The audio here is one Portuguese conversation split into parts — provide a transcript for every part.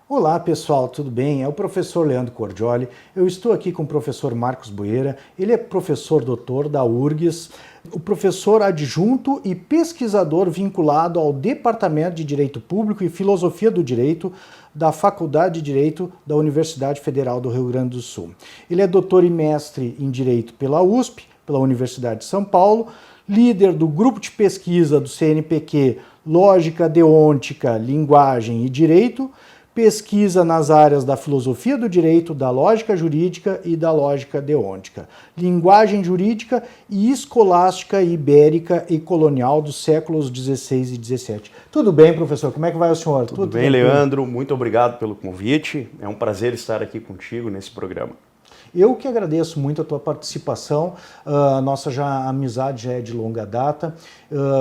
Olá pessoal, tudo bem? É o professor Leandro Cordioli. Eu estou aqui com o professor Marcos Boeira. Ele é professor doutor da URGS, o professor adjunto e pesquisador vinculado ao Departamento de Direito Público e Filosofia do Direito da Faculdade de Direito da Universidade Federal do Rio Grande do Sul. Ele é doutor e mestre em Direito pela USP, pela Universidade de São Paulo, líder do grupo de pesquisa do CNPq Lógica Deôntica, Linguagem e Direito, pesquisa nas áreas da filosofia do direito, da lógica jurídica e da lógica deôntica, linguagem jurídica e escolástica ibérica e colonial dos séculos XVI e XVII. Tudo bem, professor? Como é que vai o senhor? Tudo bem, Leandro. Muito obrigado pelo convite. É um prazer estar aqui contigo nesse programa. Eu que agradeço muito a tua participação, a nossa amizade já é de longa data,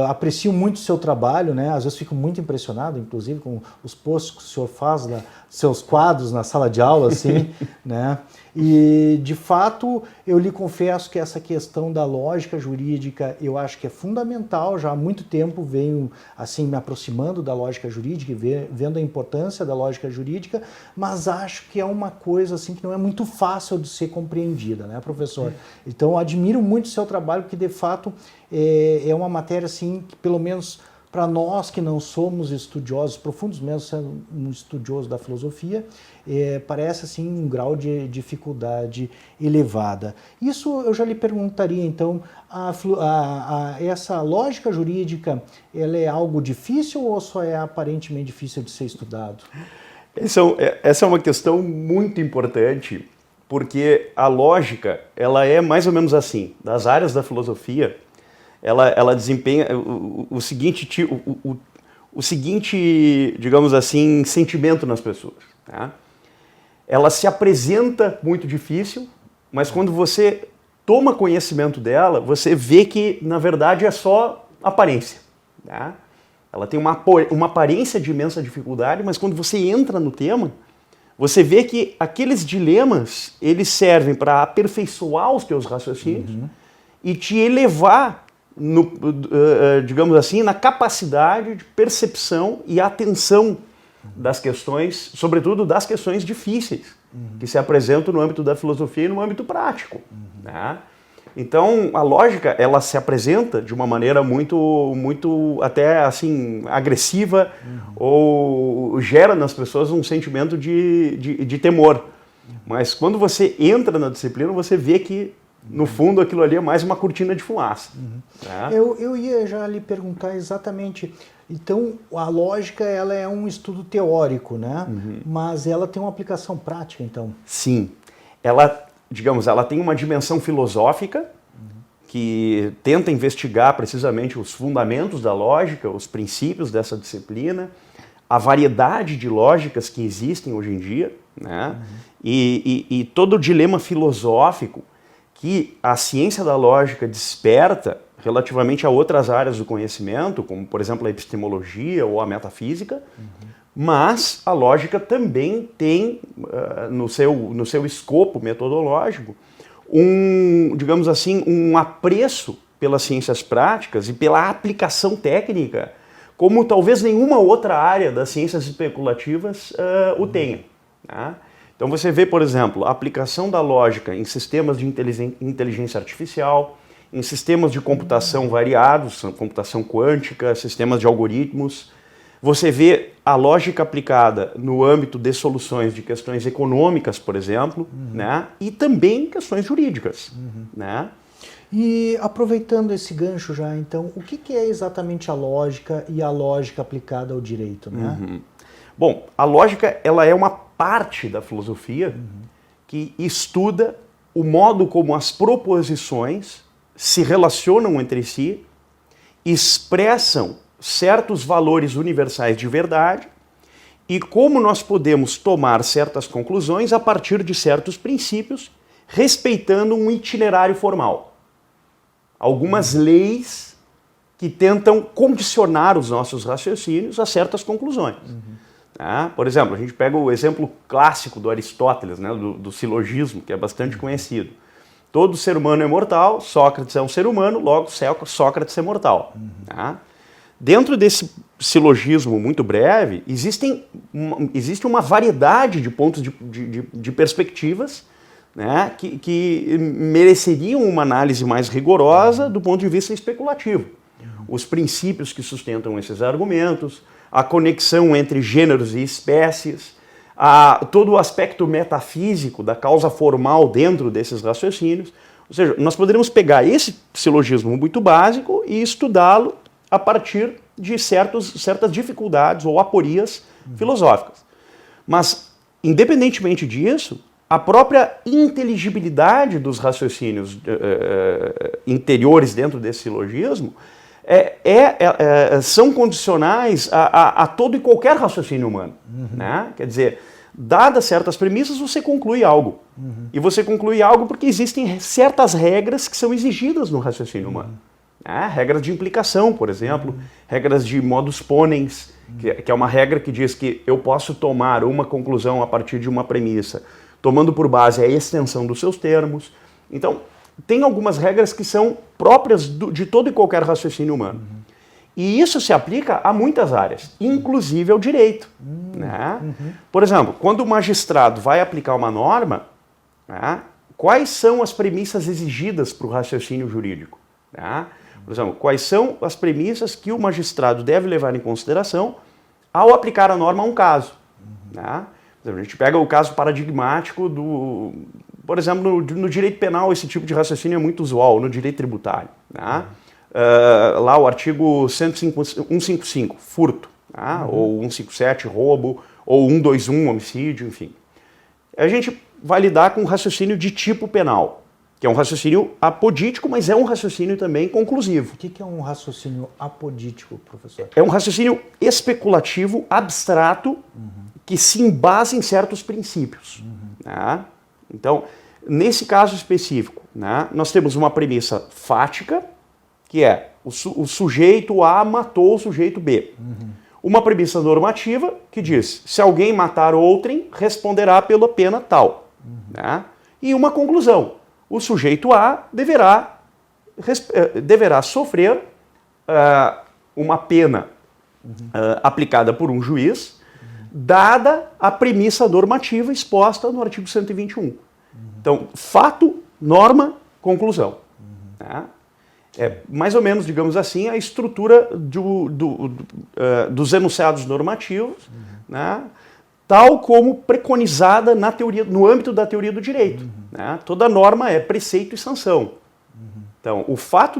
aprecio muito o seu trabalho, né? Às vezes fico muito impressionado, inclusive, com os posts que o senhor faz, seus quadros na sala de aula, assim, né? E, de fato, eu lhe confesso que essa questão da lógica jurídica, eu acho que é fundamental, já há muito tempo venho, assim, me aproximando da lógica jurídica e vendo a importância da lógica jurídica, mas acho que é uma coisa, assim, que não é muito fácil de ser compreendida, né, professor? Então, eu admiro muito o seu trabalho, porque, de fato, é uma matéria, assim, que pelo menos para nós que não somos estudiosos, profundos mesmo, sendo um estudioso da filosofia, parece assim um grau de dificuldade elevada. Isso eu já lhe perguntaria, então, essa lógica jurídica, ela é algo difícil ou só é aparentemente difícil de ser estudado? Essa é uma questão muito importante, porque a lógica, ela é mais ou menos assim, das áreas da filosofia, ela desempenha o seguinte, digamos assim, sentimento nas pessoas. Tá? Ela se apresenta muito difícil, mas quando você toma conhecimento dela, você vê que, na verdade, é só aparência. Tá? Ela tem uma aparência de imensa dificuldade, mas quando você entra no tema, você vê que aqueles dilemas, eles servem para aperfeiçoar os teus raciocínios e te elevar, digamos assim, na capacidade de percepção e atenção das questões, sobretudo das questões difíceis, que se apresentam no âmbito da filosofia e no âmbito prático. Né? Então, a lógica, ela se apresenta de uma maneira muito até assim, agressiva, ou gera nas pessoas um sentimento de temor. Mas quando você entra na disciplina, você vê que no fundo, aquilo ali é mais uma cortina de fumaça. Tá? Eu ia já lhe perguntar exatamente, então a lógica ela é um estudo teórico, né? Mas ela tem uma aplicação prática, então? Sim. Ela, digamos, ela tem uma dimensão filosófica que tenta investigar precisamente os fundamentos da lógica, os princípios dessa disciplina, a variedade de lógicas que existem hoje em dia, né? E todo o dilema filosófico que a ciência da lógica desperta relativamente a outras áreas do conhecimento, como, por exemplo, a epistemologia ou a metafísica, mas a lógica também tem, no seu escopo metodológico, digamos assim, um apreço pelas ciências práticas e pela aplicação técnica, como talvez nenhuma outra área das ciências especulativas o tenha. Tá? Então você vê, por exemplo, a aplicação da lógica em sistemas de inteligência artificial, em sistemas de computação variados, computação quântica, sistemas de algoritmos. Você vê a lógica aplicada no âmbito de soluções de questões econômicas, por exemplo, né? E também questões jurídicas. Né? E aproveitando esse gancho já, então, o que é exatamente a lógica e a lógica aplicada ao direito? Né? Bom, a lógica ela é uma parte da filosofia que estuda o modo como as proposições se relacionam entre si, expressam certos valores universais de verdade e como nós podemos tomar certas conclusões a partir de certos princípios, respeitando um itinerário formal. Algumas leis que tentam condicionar os nossos raciocínios a certas conclusões. Por exemplo, a gente pega o exemplo clássico do Aristóteles, né, do silogismo, que é bastante conhecido. Todo ser humano é mortal, Sócrates é um ser humano, logo Sócrates é mortal. dentro desse silogismo muito breve, existe uma variedade de pontos de perspectivas, né, que mereceriam uma análise mais rigorosa do ponto de vista especulativo. Os princípios que sustentam esses argumentos, a conexão entre gêneros e espécies, todo o aspecto metafísico da causa formal dentro desses raciocínios. Ou seja, nós poderíamos pegar esse silogismo muito básico e estudá-lo a partir de certas dificuldades ou aporias filosóficas. Mas, independentemente disso, a própria inteligibilidade dos raciocínios interiores dentro desse silogismo são condicionais a todo e qualquer raciocínio humano. Né? Quer dizer, dadas certas premissas, você conclui algo. E você conclui algo porque existem certas regras que são exigidas no raciocínio humano. Regras de implicação, por exemplo, regras de modus ponens, que é uma regra que diz que eu posso tomar uma conclusão a partir de uma premissa, tomando por base a extensão dos seus termos. Então, tem algumas regras que são próprias de todo e qualquer raciocínio humano. E isso se aplica a muitas áreas, inclusive ao direito. Né? Por exemplo, quando o magistrado vai aplicar uma norma, né, quais são as premissas exigidas para o raciocínio jurídico? Né? Por exemplo, quais são as premissas que o magistrado deve levar em consideração ao aplicar a norma a um caso? Né? Por exemplo, a gente pega o caso paradigmático do... Por exemplo, no direito penal esse tipo de raciocínio é muito usual, no direito tributário. Né? Lá o artigo 155, furto, né? Ou 157, roubo, ou 121, homicídio, enfim. A gente vai lidar com um raciocínio de tipo penal, que é um raciocínio apodítico, mas é um raciocínio também conclusivo. O que é um raciocínio apodítico, professor? É um raciocínio especulativo, abstrato, que se embasa em certos princípios. Né? Então, nesse caso específico, né, nós temos uma premissa fática, que é o sujeito A matou o sujeito B. Uma premissa normativa que diz, se alguém matar outrem, responderá pela pena tal. Né? E uma conclusão, o sujeito A deverá sofrer uma pena aplicada por um juiz, dada a premissa normativa exposta no artigo 121. Então, fato, norma, conclusão. Né? É mais ou menos, digamos assim, a estrutura dos enunciados normativos, né? Tal como preconizada na teoria, no âmbito da teoria do direito. Né? Toda norma é preceito e sanção. Então, o fato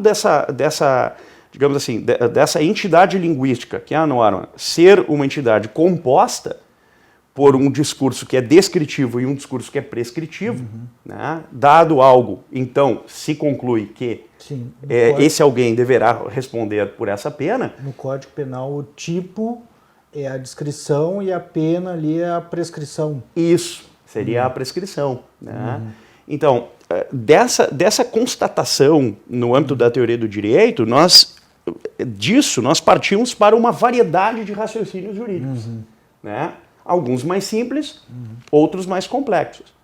digamos assim, dessa entidade linguística, que é a norma, ser uma entidade composta por um discurso que é descritivo e um discurso que é prescritivo, né? Dado algo, então se conclui que esse alguém deverá responder por essa pena. No Código Penal, o tipo é a descrição e a pena ali é a prescrição. Isso, seria a prescrição. Né? Então, dessa constatação no âmbito da teoria do direito, nós partimos para uma variedade de raciocínios jurídicos. Né? Alguns mais simples, outros mais complexos.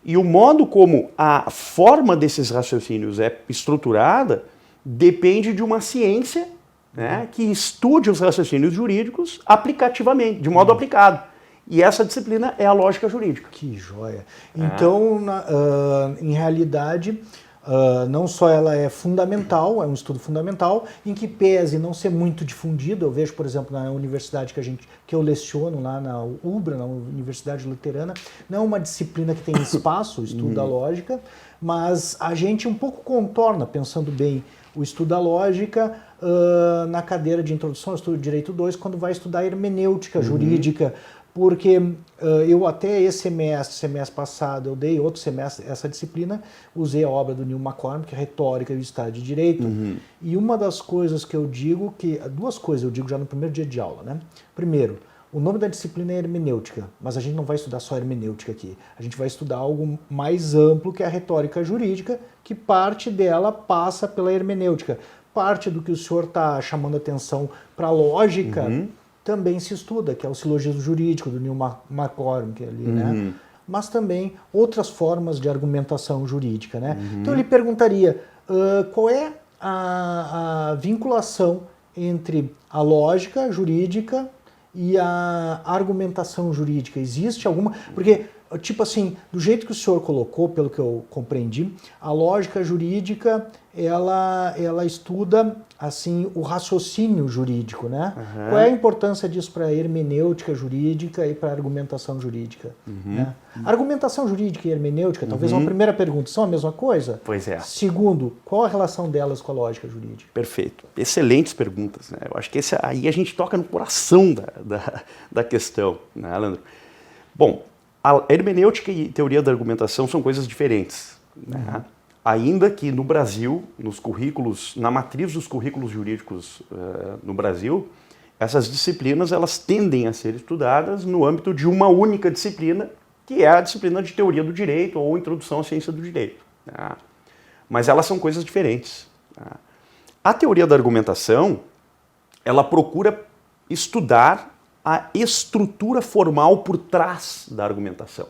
E o modo como a forma desses raciocínios é estruturada depende de uma ciência, né, que estude os raciocínios jurídicos aplicativamente, de modo aplicado. E essa disciplina é a lógica jurídica. Que joia! Então, em realidade, não só ela é fundamental, é um estudo fundamental, em que pese não ser muito difundido. Eu vejo, por exemplo, na universidade que eu leciono, lá na UBRA, na Universidade Luterana, não é uma disciplina que tem espaço, o estudo da lógica, mas a gente um pouco contorna, pensando bem, o estudo da lógica na cadeira de introdução ao estudo de Direito 2, quando vai estudar hermenêutica jurídica, porque eu até esse semestre passado, eu dei outro semestre, essa disciplina, usei a obra do Neil McCormick, Retórica e o Estado de Direito, e uma das coisas que eu digo, duas coisas eu digo já no primeiro dia de aula, né? Primeiro, o nome da disciplina é hermenêutica, mas a gente não vai estudar só hermenêutica aqui, a gente vai estudar algo mais amplo que é a retórica jurídica, que parte dela passa pela hermenêutica. Parte do que o senhor está chamando atenção para a lógica, também se estuda, que é o silogismo jurídico do Neil McCormick ali, né? Mas também outras formas de argumentação jurídica, né? Então ele perguntaria qual é a vinculação entre a lógica jurídica e a argumentação jurídica? Existe alguma... Porque, tipo assim, do jeito que o senhor colocou, pelo que eu compreendi, a lógica jurídica, ela estuda, assim, o raciocínio jurídico, né? Uhum. Qual é a importância disso para a hermenêutica jurídica e para a argumentação jurídica? Né? Argumentação jurídica e hermenêutica, talvez uma primeira pergunta, são a mesma coisa? Pois é. Segundo, qual a relação delas com a lógica jurídica? Perfeito. Excelentes perguntas, né? Eu acho que aí a gente toca no coração da questão, né, Leandro? Bom, a hermenêutica e teoria da argumentação são coisas diferentes, né? Ainda que no Brasil, nos currículos, na matriz dos currículos jurídicos no Brasil, essas disciplinas elas tendem a ser estudadas no âmbito de uma única disciplina, que é a disciplina de teoria do direito ou introdução à ciência do direito, né? Mas elas são coisas diferentes, né? A teoria da argumentação, ela procura estudar a estrutura formal por trás da argumentação,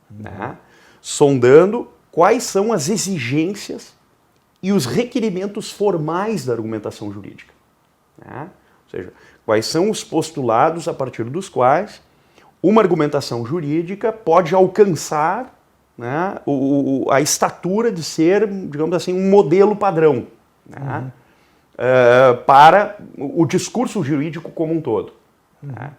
né? Sondando quais são as exigências e os requerimentos formais da argumentação jurídica, né? Ou seja, quais são os postulados a partir dos quais uma argumentação jurídica pode alcançar, né, a estatura de ser, digamos assim, um modelo padrão, né, para o discurso jurídico como um todo. Né?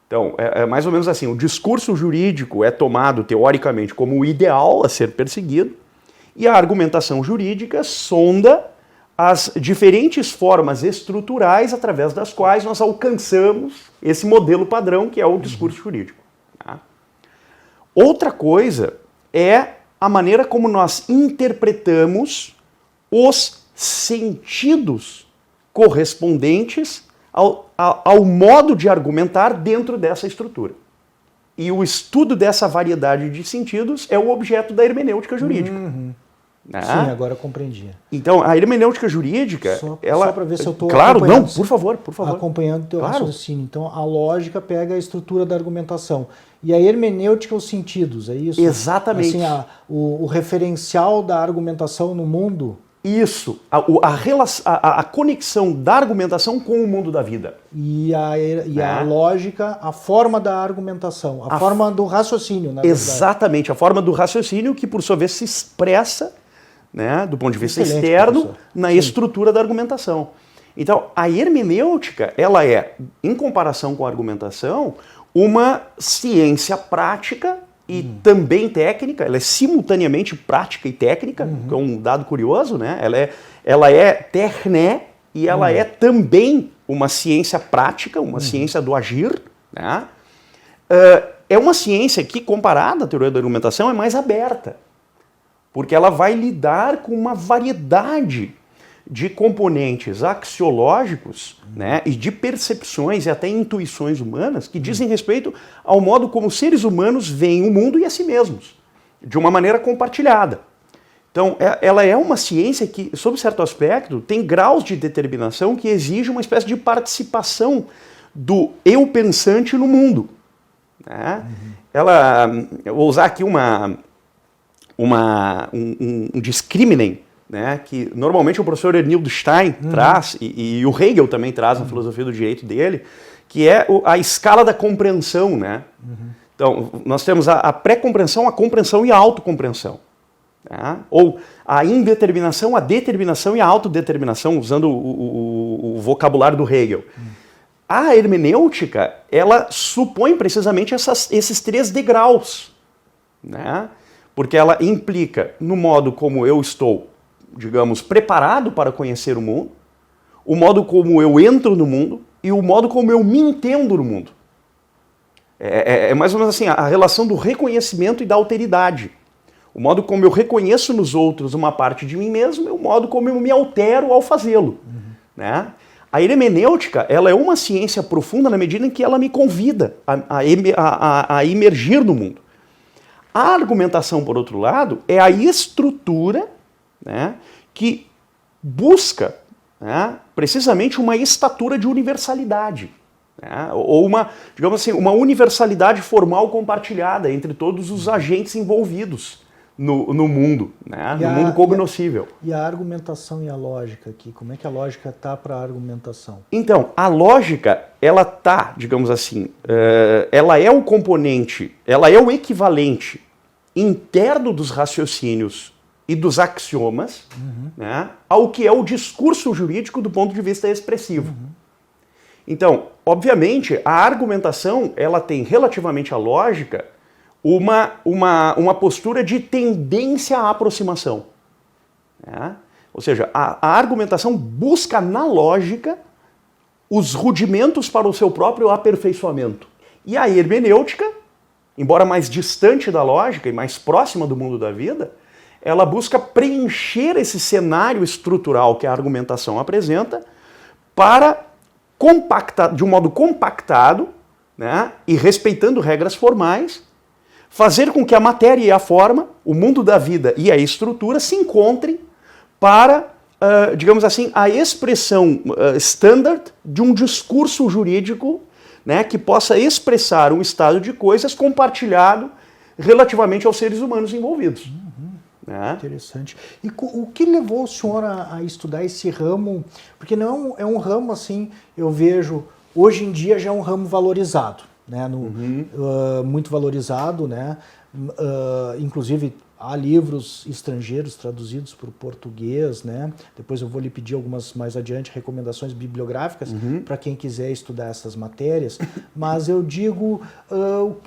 Então, é mais ou menos assim, o discurso jurídico é tomado teoricamente como o ideal a ser perseguido e a argumentação jurídica sonda as diferentes formas estruturais através das quais nós alcançamos esse modelo padrão que é o discurso jurídico. Tá? Outra coisa é a maneira como nós interpretamos os sentidos correspondentes ao modo de argumentar dentro dessa estrutura. E o estudo dessa variedade de sentidos é o objeto da hermenêutica jurídica. Né? Sim, agora eu compreendi. Então, a hermenêutica jurídica... Só para ver se eu estou Claro, não, por favor. Acompanhando o teu raciocínio. Então, a lógica pega a estrutura da argumentação. E a hermenêutica, os sentidos, é isso? Exatamente. Assim, o referencial da argumentação no mundo... Isso, a conexão da argumentação com o mundo da vida. E a lógica, a forma da argumentação, a forma do raciocínio, na verdade. Exatamente, a forma do raciocínio que, por sua vez, se expressa, né, do ponto de vista Excelente, externo, professor. na Sim. estrutura da argumentação. Então, a hermenêutica, ela é, em comparação com a argumentação, uma ciência prática e também técnica, ela é simultaneamente prática e técnica, que é um dado curioso, né? Ela é techné e ela é também uma ciência prática, uma ciência do agir, né? É uma ciência que, comparada à teoria da argumentação, é mais aberta, porque ela vai lidar com uma variedade de componentes axiológicos, né, e de percepções e até intuições humanas que dizem respeito ao modo como os seres humanos veem o mundo e a si mesmos, de uma maneira compartilhada. Então, ela é uma ciência que, sob certo aspecto, tem graus de determinação que exigem uma espécie de participação do eu pensante no mundo. Né? Eu vou usar aqui um discriminating, né, que normalmente o professor Ernildo Stein traz, e o Hegel também traz na filosofia do direito dele, que é a escala da compreensão. Né? Então, nós temos a pré-compreensão, a compreensão e a autocompreensão. Né? Ou a indeterminação, a determinação e a autodeterminação, usando o vocabulário do Hegel. A hermenêutica, ela supõe precisamente esses 3 degraus, né? Porque ela implica no modo como eu estou, digamos, preparado para conhecer o mundo, o modo como eu entro no mundo e o modo como eu me entendo no mundo. É mais ou menos assim, a relação do reconhecimento e da alteridade. O modo como eu reconheço nos outros uma parte de mim mesmo e o modo como eu me altero ao fazê-lo. Né? A hermenêutica, ela é uma ciência profunda na medida em que ela me convida a imergir no mundo. A argumentação, por outro lado, é a estrutura, né, que busca, né, precisamente uma estatura de universalidade, né, ou digamos assim, uma universalidade formal compartilhada entre todos os agentes envolvidos no mundo, né? No mundo cognoscível. E a argumentação e a lógica aqui, como é que a lógica está para a argumentação? Então, a lógica, ela tá, digamos assim, ela é o componente, ela é o equivalente interno dos raciocínios e dos axiomas, né, ao que é o discurso jurídico do ponto de vista expressivo. Então, obviamente, a argumentação, ela tem, relativamente à lógica, uma postura de tendência à aproximação. Né? Ou seja, a argumentação busca na lógica os rudimentos para o seu próprio aperfeiçoamento. E a hermenêutica, embora mais distante da lógica e mais próxima do mundo da vida, ela busca preencher esse cenário estrutural que a argumentação apresenta para compactar, de um modo compactado, né, e respeitando regras formais, fazer com que a matéria e a forma, o mundo da vida e a estrutura se encontrem para, digamos assim, a expressão standard de um discurso jurídico, né, que possa expressar um estado de coisas compartilhado relativamente aos seres humanos envolvidos. Né? Interessante. E o que levou o senhor a estudar esse ramo? Porque não é um ramo assim, eu vejo, hoje em dia já é um ramo valorizado, né? Muito valorizado, né? Inclusive há livros estrangeiros traduzidos para o português, né? Depois eu vou lhe pedir algumas mais adiante recomendações bibliográficas para quem quiser estudar essas matérias. Mas eu digo,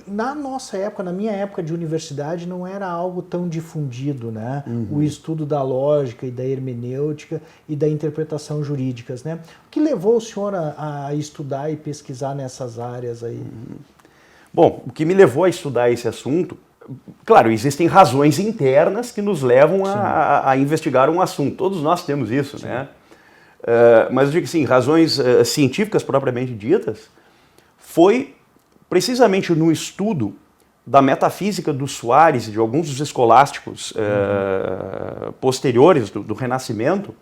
na nossa época, na minha época de universidade, não era algo tão difundido, né? O estudo da lógica e da hermenêutica e da interpretação jurídicas, né? O que levou o senhor a estudar e pesquisar nessas áreas aí? Bom, o que me levou a estudar esse assunto, claro, existem razões internas que nos levam a investigar um assunto. Todos nós temos isso, Sim. né? Mas eu digo assim, razões científicas propriamente ditas, foi precisamente no estudo da metafísica do Soares e de alguns dos escolásticos posteriores do Renascimento,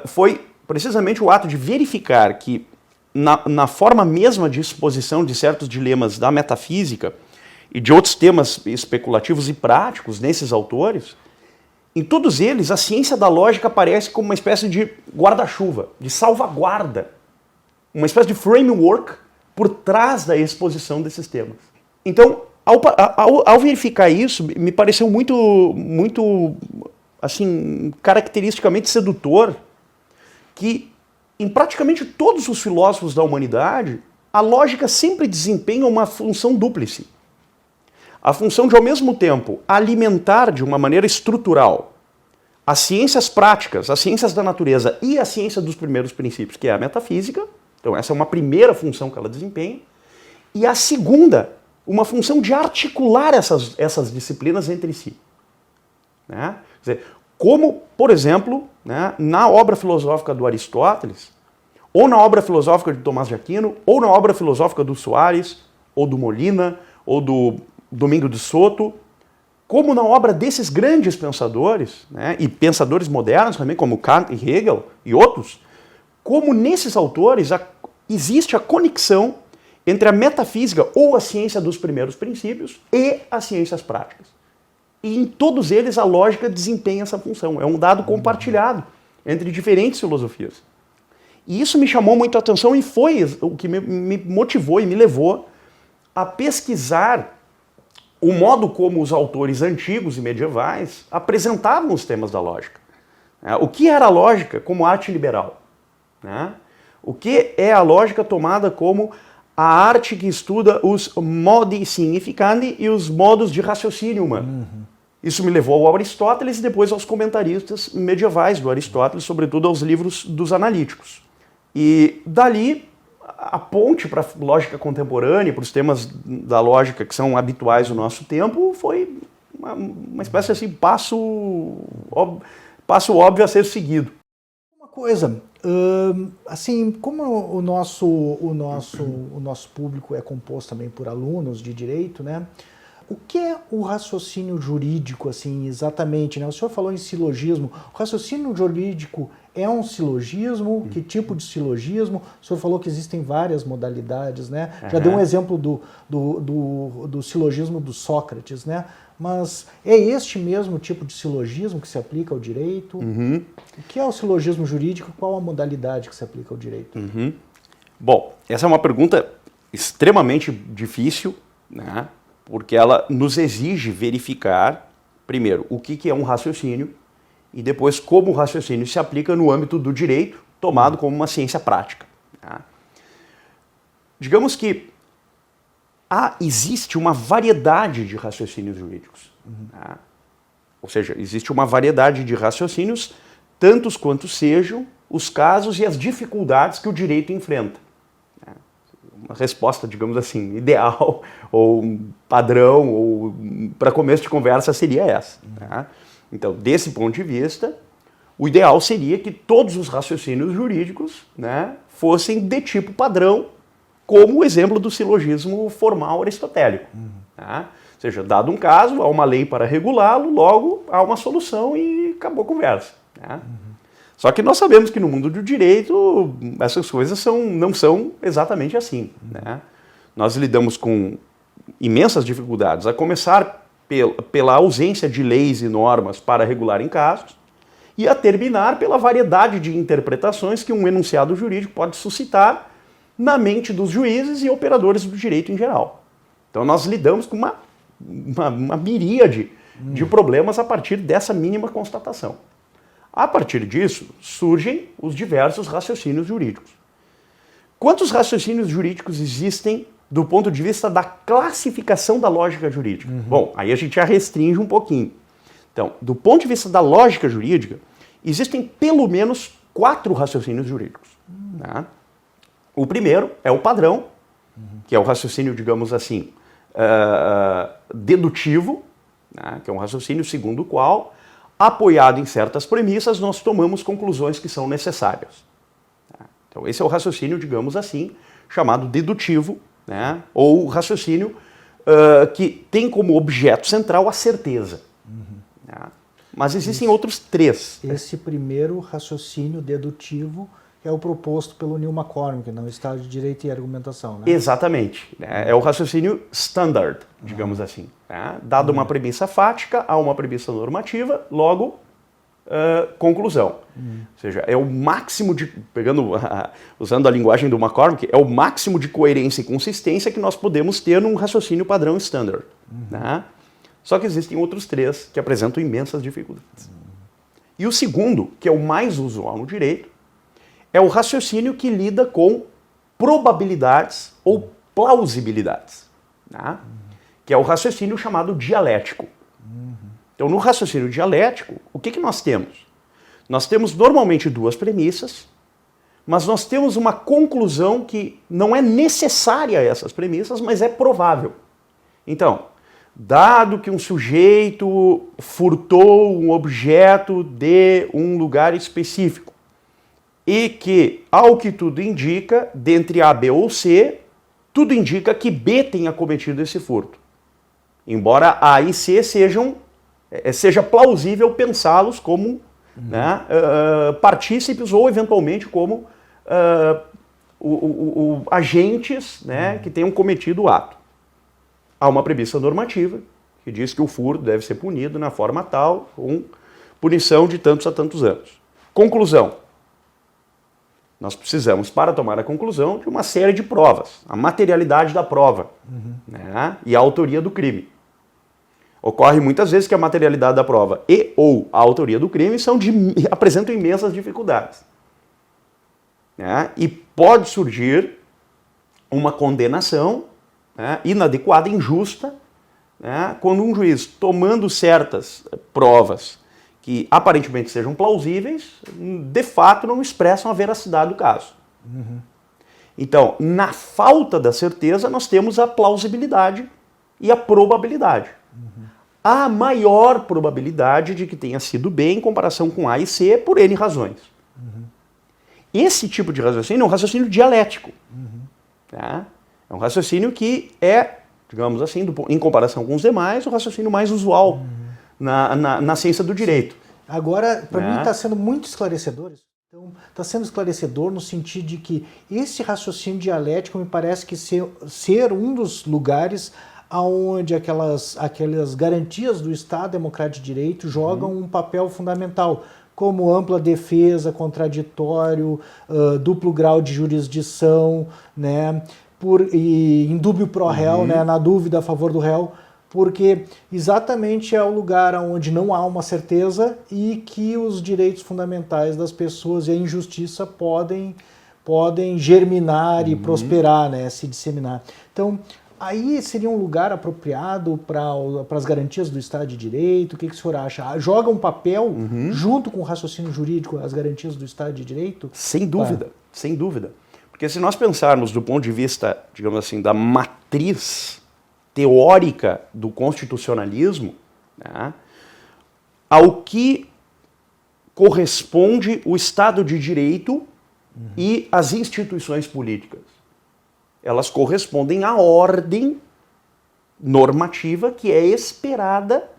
foi precisamente o ato de verificar que na forma mesma de exposição de certos dilemas da metafísica e de outros temas especulativos e práticos nesses autores, em todos eles a ciência da lógica aparece como uma espécie de guarda-chuva, de salvaguarda, uma espécie de framework por trás da exposição desses temas. Então, ao verificar isso, me pareceu muito assim, caracteristicamente sedutor que em praticamente todos os filósofos da humanidade, a lógica sempre desempenha uma função dúplice. A função de, ao mesmo tempo, alimentar de uma maneira estrutural as ciências práticas, as ciências da natureza e a ciência dos primeiros princípios, que é a metafísica. Então essa é uma primeira função que ela desempenha. E a segunda, uma função de articular essas disciplinas entre si. Né? Quer dizer, como, por exemplo, né, na obra filosófica do Aristóteles, ou na obra filosófica de Tomás de Aquino, ou na obra filosófica do Soares, ou do Molina, ou do Domingo de Soto, como na obra desses grandes pensadores, né, e pensadores modernos também, como Kant e Hegel e outros, como nesses autores existe a conexão entre a metafísica ou a ciência dos primeiros princípios e as ciências práticas. E em todos eles a lógica desempenha essa função. É um dado compartilhado entre diferentes filosofias. E isso me chamou muito a atenção e foi o que me motivou e me levou a pesquisar o modo como os autores antigos e medievais apresentavam os temas da lógica. O que era a lógica como arte liberal? O que é a lógica tomada como a arte que estuda os modi significandi e os modos de raciocínio humano? Isso me levou ao Aristóteles e depois aos comentaristas medievais do Aristóteles, sobretudo aos livros dos analíticos. E dali a ponte para a lógica contemporânea, para os temas da lógica que são habituais no nosso tempo, foi uma espécie assim, passo óbvio a ser seguido. Uma coisa, assim, como o nosso público é composto também por alunos de direito, né? O que é o raciocínio jurídico, assim, exatamente, né? O senhor falou em silogismo. O raciocínio jurídico é um silogismo? Que tipo de silogismo? O senhor falou que existem várias modalidades, né? Já deu um exemplo do silogismo do Sócrates, né? Mas é este mesmo tipo de silogismo que se aplica ao direito? O que é o silogismo jurídico? Qual a modalidade que se aplica ao direito? Bom, essa é uma pergunta extremamente difícil, né? Porque ela nos exige verificar, primeiro, o que é um raciocínio e depois como o raciocínio se aplica no âmbito do direito, tomado como uma ciência prática. Tá? Digamos que existe uma variedade de raciocínios jurídicos. Tá? Ou seja, existe uma variedade de raciocínios, tantos quanto sejam os casos e as dificuldades que o direito enfrenta. Uma resposta, digamos assim, ideal ou padrão ou para começo de conversa seria essa. Tá? Então, desse ponto de vista, o ideal seria que todos os raciocínios jurídicos, né, fossem de tipo padrão, como o exemplo do silogismo formal aristotélico. Tá? Ou seja, dado um caso, há uma lei para regulá-lo, logo há uma solução e acabou a conversa. Tá? Só que nós sabemos que no mundo do direito essas coisas não são exatamente assim. Né? Nós lidamos com imensas dificuldades, a começar pela ausência de leis e normas para regularem casos e a terminar pela variedade de interpretações que um enunciado jurídico pode suscitar na mente dos juízes e operadores do direito em geral. Então nós lidamos com uma miríade de problemas a partir dessa mínima constatação. A partir disso, surgem os diversos raciocínios jurídicos. Quantos raciocínios jurídicos existem do ponto de vista da classificação da lógica jurídica? Bom, aí a gente já restringe um pouquinho. Então, do ponto de vista da lógica jurídica, existem pelo menos 4 raciocínios jurídicos. Tá? O primeiro é o padrão, que é o raciocínio, digamos assim, dedutivo, né? Que é um raciocínio segundo o qual, apoiado em certas premissas, nós tomamos conclusões que são necessárias. Então esse é o raciocínio, digamos assim, chamado dedutivo, né? Ou raciocínio que tem como objeto central a certeza. Mas existem outros 3. Esse primeiro raciocínio dedutivo é o proposto pelo Neil McCormick, no Estado de Direito e Argumentação. Né? Exatamente. Né? É o raciocínio standard, digamos assim. Né? Dada uma premissa fática, há uma premissa normativa, logo, conclusão. Ou seja, é o máximo de, usando a linguagem do McCormick, é o máximo de coerência e consistência que nós podemos ter num raciocínio padrão standard. Né? Só que existem outros 3 que apresentam imensas dificuldades. E o segundo, que é o mais usual no direito, é o raciocínio que lida com probabilidades ou plausibilidades, né? Que é o raciocínio chamado dialético. Então, no raciocínio dialético, o que nós temos? Nós temos normalmente 2 premissas, mas nós temos uma conclusão que não é necessária a essas premissas, mas é provável. Então, dado que um sujeito furtou um objeto de um lugar específico, e que, ao que tudo indica, dentre A, B ou C, tudo indica que B tenha cometido esse furto. Embora A e C seja plausível pensá-los como né, partícipes ou, eventualmente, como agentes né, que tenham cometido o ato. Há uma premissa normativa que diz que o furto deve ser punido na forma tal, com punição de tantos a tantos anos. Conclusão. Nós precisamos, para tomar a conclusão, de uma série de provas. A materialidade da prova né, e a autoria do crime. Ocorre muitas vezes que a materialidade da prova e ou a autoria do crime apresentam imensas dificuldades. Né, e pode surgir uma condenação né, inadequada, injusta, né, quando um juiz, tomando certas provas que aparentemente sejam plausíveis, de fato não expressam a veracidade do caso. Então, na falta da certeza, nós temos a plausibilidade e a probabilidade. Há maior probabilidade de que tenha sido B em comparação com A e C por N razões. Esse tipo de raciocínio é um raciocínio dialético. Tá? É um raciocínio que é digamos assim, em comparação com os demais, o raciocínio mais usual na ciência do direito. Agora, para mim está sendo muito esclarecedor. Então, está sendo esclarecedor no sentido de que esse raciocínio dialético me parece que ser um dos lugares onde aquelas garantias do Estado Democrático de Direito jogam um papel fundamental, como ampla defesa, contraditório, duplo grau de jurisdição, né, e indúbio pro réu, né, na dúvida a favor do réu, porque exatamente é o lugar onde não há uma certeza e que os direitos fundamentais das pessoas e a injustiça podem germinar e prosperar, né, se disseminar. Então, aí seria um lugar apropriado para as garantias do Estado de Direito? O que o senhor acha? Joga um papel junto com o raciocínio jurídico as garantias do Estado de Direito? Sem dúvida, sem dúvida. Porque se nós pensarmos do ponto de vista, digamos assim, da matriz teórica do constitucionalismo, né, ao que corresponde o Estado de Direito e as instituições políticas. Elas correspondem à ordem normativa que é esperada,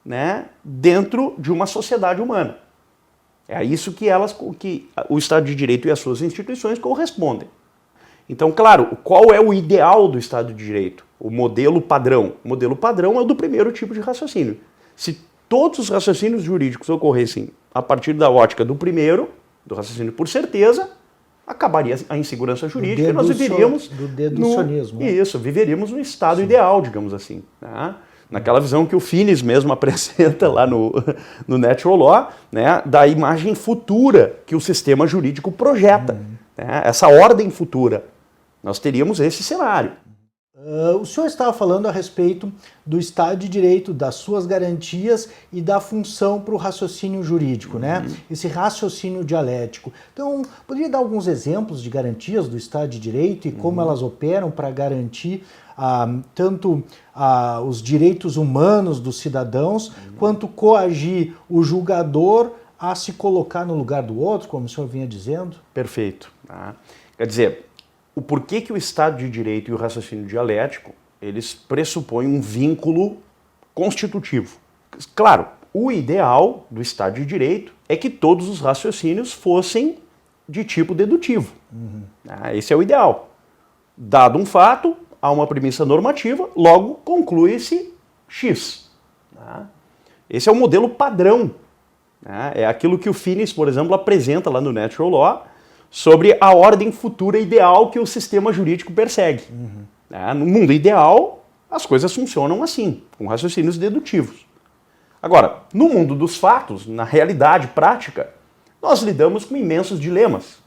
né, dentro de uma sociedade humana. É a isso que o Estado de Direito e as suas instituições correspondem. Então, claro, qual é o ideal do Estado de Direito? O modelo padrão. O modelo padrão é o do primeiro tipo de raciocínio. Se todos os raciocínios jurídicos ocorressem a partir da ótica do primeiro, do raciocínio por certeza, acabaria a insegurança jurídica e nós viveríamos do deducionismo. Isso, viveríamos no estado ideal, digamos assim. Né? Naquela visão que o Finis mesmo apresenta lá no Natural Law, né, da imagem futura que o sistema jurídico projeta. Né? Essa ordem futura. Nós teríamos esse cenário. O senhor estava falando a respeito do Estado de Direito, das suas garantias e da função para o raciocínio jurídico, né? Esse raciocínio dialético. Então, poderia dar alguns exemplos de garantias do Estado de Direito e como elas operam para garantir tanto os direitos humanos dos cidadãos, quanto coagir o julgador a se colocar no lugar do outro, como o senhor vinha dizendo? Perfeito. Quer dizer, o porquê que o Estado de Direito e o raciocínio dialético, eles pressupõem um vínculo constitutivo. Claro, o ideal do Estado de Direito é que todos os raciocínios fossem de tipo dedutivo. Esse é o ideal. Dado um fato, há uma premissa normativa, logo conclui-se X. Esse é o modelo padrão. É aquilo que o Finis, por exemplo, apresenta lá no Natural Law, sobre a ordem futura ideal que o sistema jurídico persegue. No mundo ideal, as coisas funcionam assim, com raciocínios dedutivos. Agora, no mundo dos fatos, na realidade prática, nós lidamos com imensos dilemas.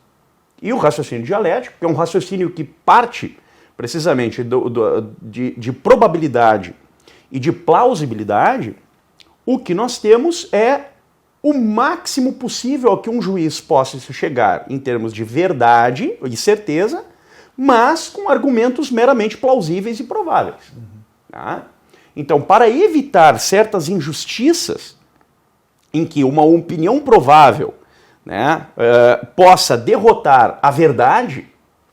E o raciocínio dialético, que é um raciocínio que parte precisamente de probabilidade e de plausibilidade, o que nós temos é o máximo possível a que um juiz possa chegar em termos de verdade e certeza, mas com argumentos meramente plausíveis e prováveis. Então, para evitar certas injustiças em que uma opinião provável, né, possa derrotar a verdade,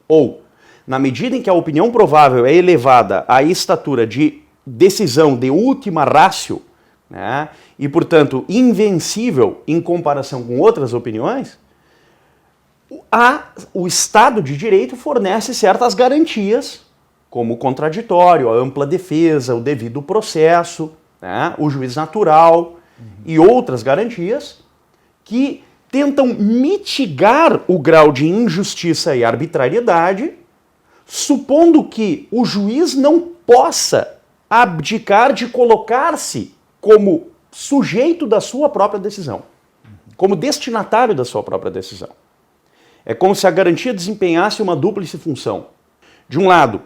ou, na medida em que a opinião provável é elevada à estatura de decisão de última ratio, né, e, portanto, invencível em comparação com outras opiniões, o Estado de Direito fornece certas garantias, como o contraditório, a ampla defesa, o devido processo, né, o juiz natural e outras garantias que tentam mitigar o grau de injustiça e arbitrariedade, supondo que o juiz não possa abdicar de colocar-se como sujeito da sua própria decisão, como destinatário da sua própria decisão. É como se a garantia desempenhasse uma dúplice função. De um lado,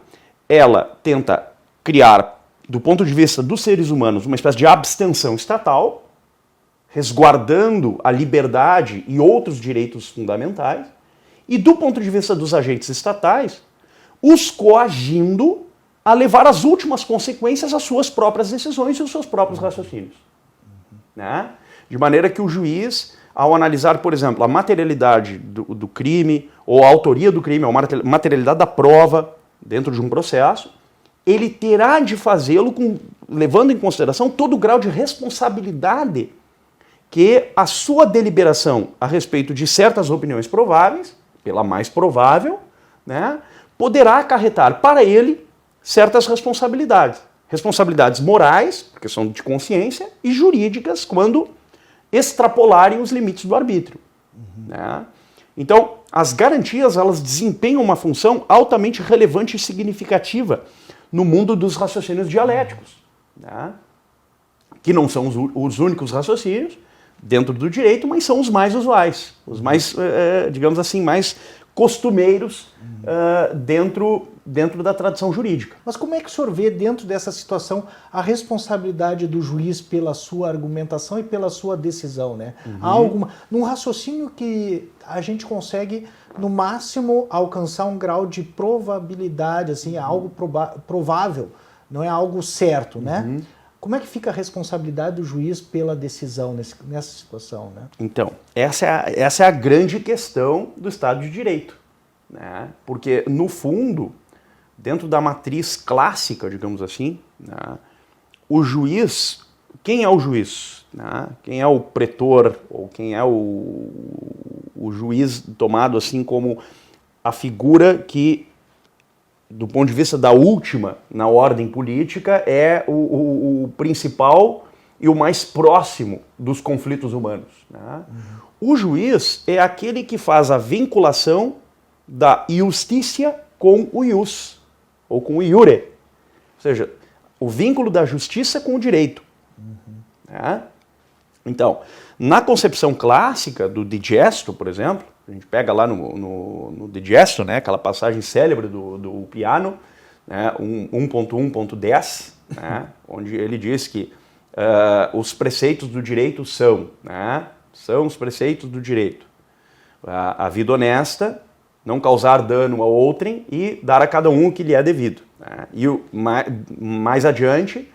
ela tenta criar, do ponto de vista dos seres humanos, uma espécie de abstenção estatal, resguardando a liberdade e outros direitos fundamentais, e do ponto de vista dos agentes estatais, os coagindo a levar as últimas consequências às suas próprias decisões e aos seus próprios raciocínios. Né? De maneira que o juiz, ao analisar, por exemplo, a materialidade do crime, ou a autoria do crime, ou a materialidade da prova dentro de um processo, ele terá de fazê-lo levando em consideração todo o grau de responsabilidade que a sua deliberação a respeito de certas opiniões prováveis, pela mais provável, né, poderá acarretar para ele certas responsabilidades. Responsabilidades morais, porque são de consciência, e jurídicas, quando extrapolarem os limites do arbítrio. Né? Então, as garantias, elas desempenham uma função altamente relevante e significativa no mundo dos raciocínios dialéticos, né? Que não são os únicos raciocínios dentro do direito, mas são os mais usuais, os mais, digamos assim, mais costumeiros dentro da tradição jurídica. Mas como é que o senhor vê dentro dessa situação a responsabilidade do juiz pela sua argumentação e pela sua decisão, né? Há alguma, num raciocínio que a gente consegue, no máximo, alcançar um grau de probabilidade, assim, algo provável, não é algo certo, né? Como é que fica a responsabilidade do juiz pela decisão nessa situação, né? Então, essa é a grande questão do Estado de Direito, né? Porque, no fundo, dentro da matriz clássica, digamos assim, né, o juiz, quem é o juiz? Né? Quem é o pretor, ou quem é o juiz tomado assim como a figura que, do ponto de vista da última, na ordem política, é o principal e o mais próximo dos conflitos humanos. Né? O juiz é aquele que faz a vinculação da iustícia com o ius, ou com o iure. Ou seja, o vínculo da justiça com o direito. Né? Então, na concepção clássica do Digesto, por exemplo, a gente pega lá no Digesto, né, aquela passagem célebre do Piano, né, 1.1.10, né, onde ele diz que os preceitos do direito são os preceitos do direito. A vida honesta, não causar dano a outrem e dar a cada um o que lhe é devido. Né? E mais adiante,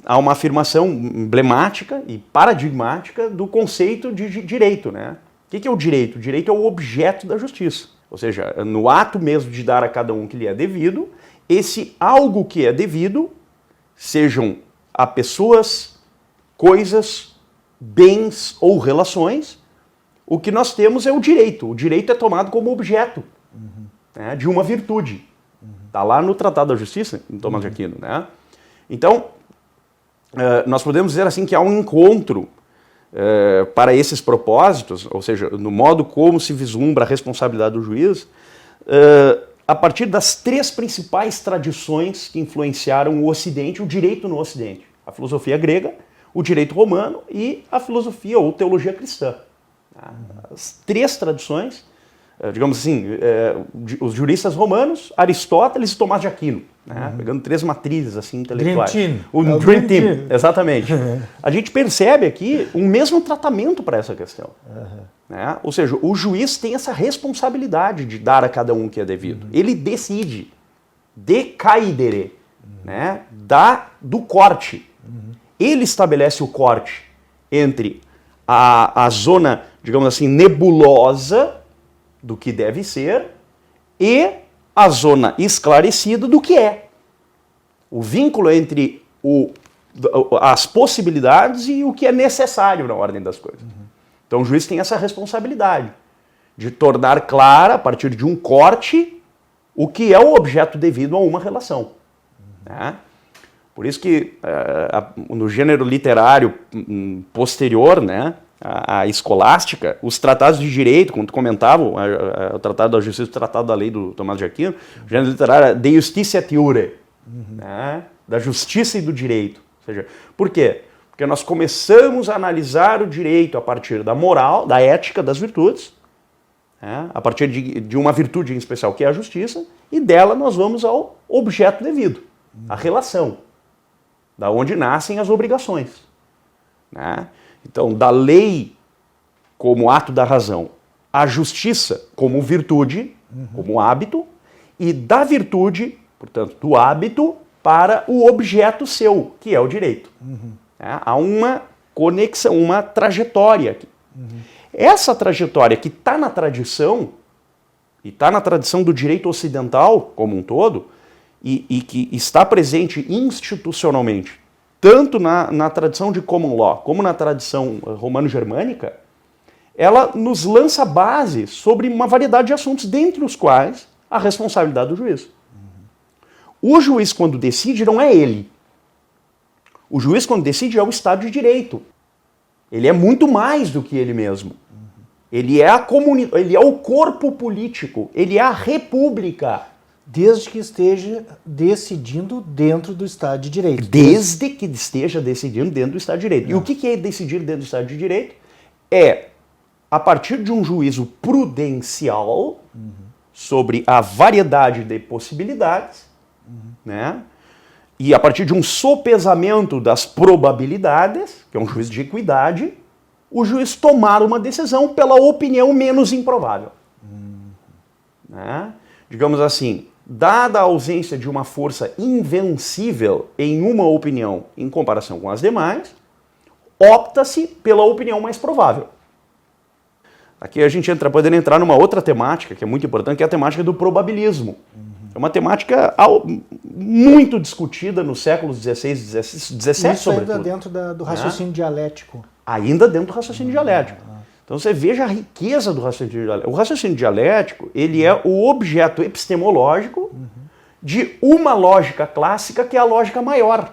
há uma afirmação emblemática e paradigmática do conceito de direito. Né? O que é o direito? O direito é o objeto da justiça. Ou seja, no ato mesmo de dar a cada um o que lhe é devido, esse algo que é devido, sejam a pessoas, coisas, bens ou relações, o que nós temos é o direito. O direito é tomado como objeto né, de uma virtude. Está lá no Tratado da Justiça, em Tomás de Aquino. Né? Então, nós podemos dizer assim que há um encontro para esses propósitos, ou seja, no modo como se vislumbra a responsabilidade do juiz, a partir das três principais tradições que influenciaram o Ocidente, o direito no Ocidente. A filosofia grega, o direito romano e a filosofia ou teologia cristã. As três tradições, digamos assim, os juristas romanos, Aristóteles e Tomás de Aquino, né? Pegando três matrizes assim, intelectuais. Dream Team. O Dream Team, exatamente. A gente percebe aqui um mesmo tratamento para essa questão. Né? Ou seja, o juiz tem essa responsabilidade de dar a cada um o que é devido. Ele decide, decaidere, né? Do corte. Ele estabelece o corte entre a zona, digamos assim, nebulosa do que deve ser e a zona esclarecida do que é. O vínculo entre as possibilidades e o que é necessário na ordem das coisas. Então o juiz tem essa responsabilidade de tornar clara, a partir de um corte, o que é o objeto devido a uma relação. Né? Por isso que no gênero literário posterior, né, a escolástica, os tratados de direito, como tu comentava, o Tratado da Justiça, o Tratado da Lei do Tomás de Aquino, o gênero literário de justitia et iure, né, da justiça e do direito. Ou seja, por quê? Porque nós começamos a analisar o direito a partir da moral, da ética, das virtudes, né, a partir de uma virtude em especial que é a justiça, e dela nós vamos ao objeto devido, a relação, da onde nascem as obrigações. Né? Então, da lei como ato da razão, a justiça como virtude, como hábito, e da virtude, portanto, do hábito, para o objeto seu, que é o direito. Né? Há uma conexão, uma trajetória aqui. Essa trajetória que está na tradição, e está na tradição do direito ocidental como um todo, e que está presente institucionalmente, tanto na tradição de common law como na tradição romano-germânica, ela nos lança base sobre uma variedade de assuntos, dentre os quais a responsabilidade do juiz. O juiz, quando decide, não é ele. O juiz, quando decide, é o Estado de Direito. Ele é muito mais do que ele mesmo. Ele é ele é o corpo político, ele é a república. Desde que esteja decidindo dentro do Estado de Direito. Desde que esteja decidindo dentro do Estado de Direito. E o que é decidir dentro do Estado de Direito? É, a partir de um juízo prudencial sobre a variedade de possibilidades, né? E a partir de um sopesamento das probabilidades, que é um juízo de equidade, o juiz tomar uma decisão pela opinião menos improvável. Né? Digamos assim, dada a ausência de uma força invencível em uma opinião em comparação com as demais, opta-se pela opinião mais provável. Aqui a gente poderia entrar numa outra temática que é muito importante, que é a temática do probabilismo. É uma temática muito discutida nos séculos XVI e XVII, Isso ainda dentro do raciocínio dialético. Ainda dentro do raciocínio dialético. Então você veja a riqueza do raciocínio dialético. O raciocínio dialético, ele é o objeto epistemológico de uma lógica clássica que é a lógica maior.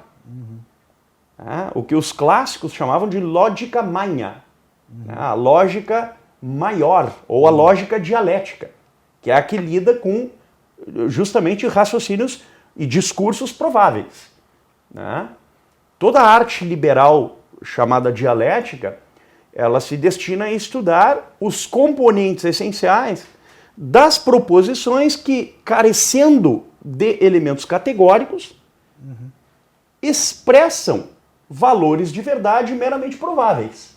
O que os clássicos chamavam de lógica magna. A lógica maior, ou a lógica dialética, que é a que lida com justamente raciocínios e discursos prováveis. Toda a arte liberal chamada dialética, ela se destina a estudar os componentes essenciais das proposições que, carecendo de elementos categóricos, expressam valores de verdade meramente prováveis.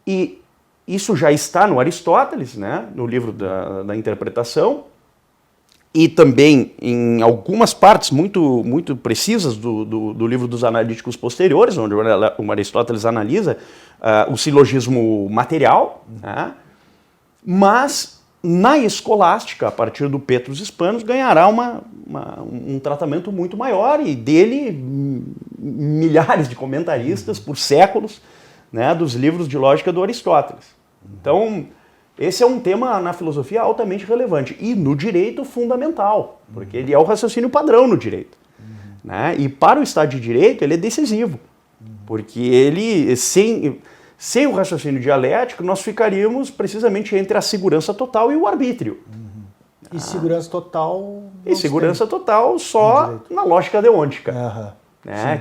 E isso já está no Aristóteles, no livro da interpretação, e também em algumas partes muito precisas do livro dos analíticos posteriores, onde o Aristóteles analisa o silogismo material, mas na escolástica, a partir do Petrus Hispanus, ganhará um tratamento muito maior, e dele milhares de comentaristas por séculos, dos livros de lógica do Aristóteles. Então, esse é um tema na filosofia altamente relevante e no direito fundamental, porque ele é o raciocínio padrão no direito. E para o Estado de Direito ele é decisivo, porque ele, sem o raciocínio dialético, nós ficaríamos precisamente entre a segurança total e o arbítrio. E segurança total... E segurança total só na lógica deôntica.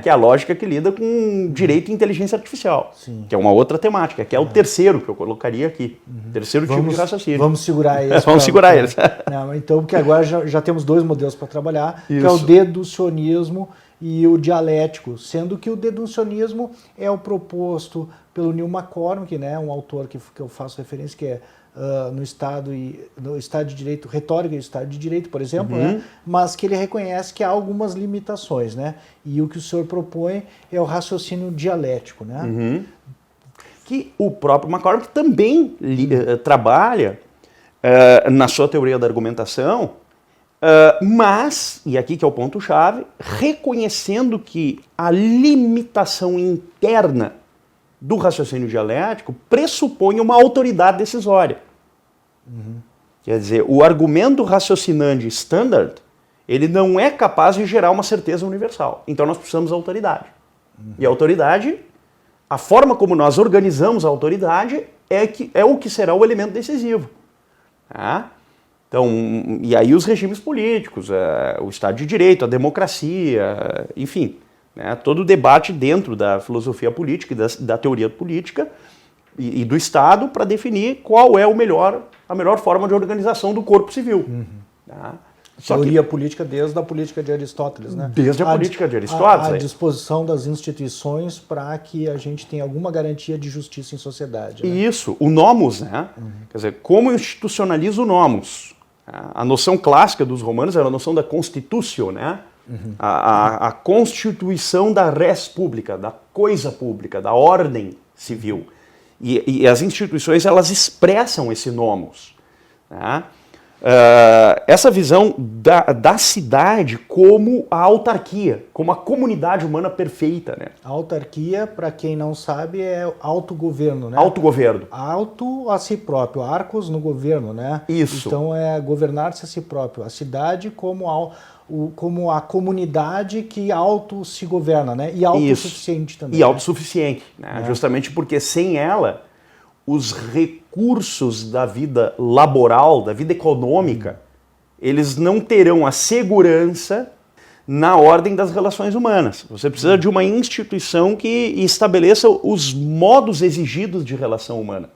Que é a lógica que lida com direito e inteligência artificial, que é uma outra temática, que é o terceiro que eu colocaria aqui, terceiro tipo de raciocínio. Vamos segurar eles. Vamos segurar eles. Então, porque agora já temos dois modelos para trabalhar, que é o deducionismo e o dialético, sendo que o deducionismo é o proposto pelo Neil McCormick, um autor que eu faço referência, que é no Estado de Direito, Retórica e Estado de Direito, por exemplo, mas que ele reconhece que há algumas limitações, e o que o senhor propõe é o raciocínio dialético, que o próprio McCormick também trabalha na sua teoria da argumentação, mas, e aqui que é o ponto-chave, reconhecendo que a limitação interna do raciocínio dialético pressupõe uma autoridade decisória. Quer dizer, o argumento raciocinandi standard, ele não é capaz de gerar uma certeza universal. Então nós precisamos da autoridade. E a autoridade, a forma como nós organizamos a autoridade é o que será o elemento decisivo. Então, e aí os regimes políticos, o Estado de Direito, a democracia, enfim, todo o debate dentro da filosofia política e da teoria política e do Estado para definir qual é a melhor forma de organização do corpo civil. Teoria política desde a política de Aristóteles, Desde a política de Aristóteles. A disposição das instituições para que a gente tenha alguma garantia de justiça em sociedade. Isso, o nomos, Quer dizer, como institucionaliza o nomos? A noção clássica dos romanos era a noção da constitutio, a constituição da res pública, da coisa pública, da ordem civil. E as instituições, elas expressam esse nomos. essa visão da cidade como a autarquia, como a comunidade humana perfeita, né? A autarquia, para quem não sabe, é autogoverno, né? Autogoverno. Auto a si próprio, arcos no governo, né? Isso. Então é governar-se a si próprio. A cidade como a comunidade que auto se governa, né? E autossuficiente também. E autossuficiente, né? Justamente porque sem ela, os recursos da vida laboral, da vida econômica, eles não terão a segurança na ordem das relações humanas. Você precisa de uma instituição que estabeleça os modos exigidos de relação humana.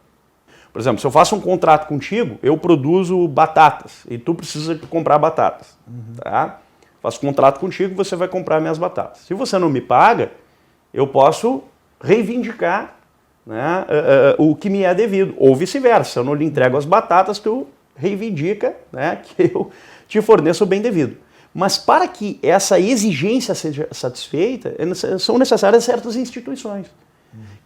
Por exemplo, se eu faço um contrato contigo, eu produzo batatas e tu precisa comprar batatas. Tá? Faço um contrato contigo, você vai comprar minhas batatas. Se você não me paga, eu posso reivindicar, né, o que me é devido, ou vice-versa. Se eu não lhe entrego as batatas, tu reivindica, né, que eu te forneço o bem devido. Mas para que essa exigência seja satisfeita, são necessárias certas instituições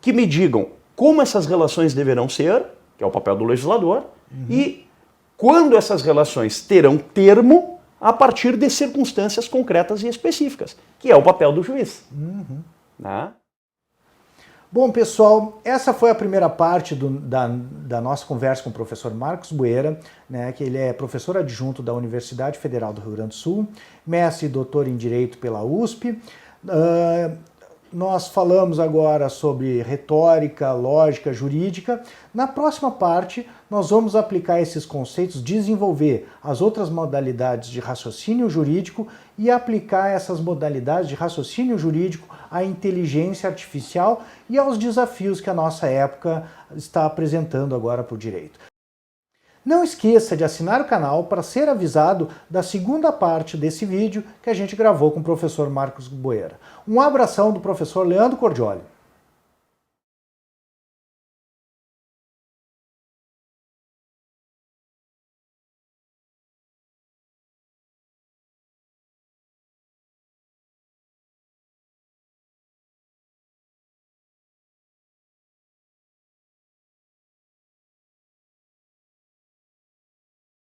que me digam como essas relações deverão ser, que é o papel do legislador, e quando essas relações terão termo a partir de circunstâncias concretas e específicas, que é o papel do juiz. Né? Bom, pessoal, essa foi a primeira parte da nossa conversa com o professor Marcos Bueira, né, que ele é professor adjunto da Universidade Federal do Rio Grande do Sul, mestre e doutor em Direito pela USP. Nós falamos agora sobre retórica, lógica, jurídica. Na próxima parte, nós vamos aplicar esses conceitos, desenvolver as outras modalidades de raciocínio jurídico e aplicar essas modalidades de raciocínio jurídico à inteligência artificial e aos desafios que a nossa época está apresentando agora para o direito. Não esqueça de assinar o canal para ser avisado da segunda parte desse vídeo que a gente gravou com o professor Marcos Bueira. Um abração do professor Leandro Cordioli.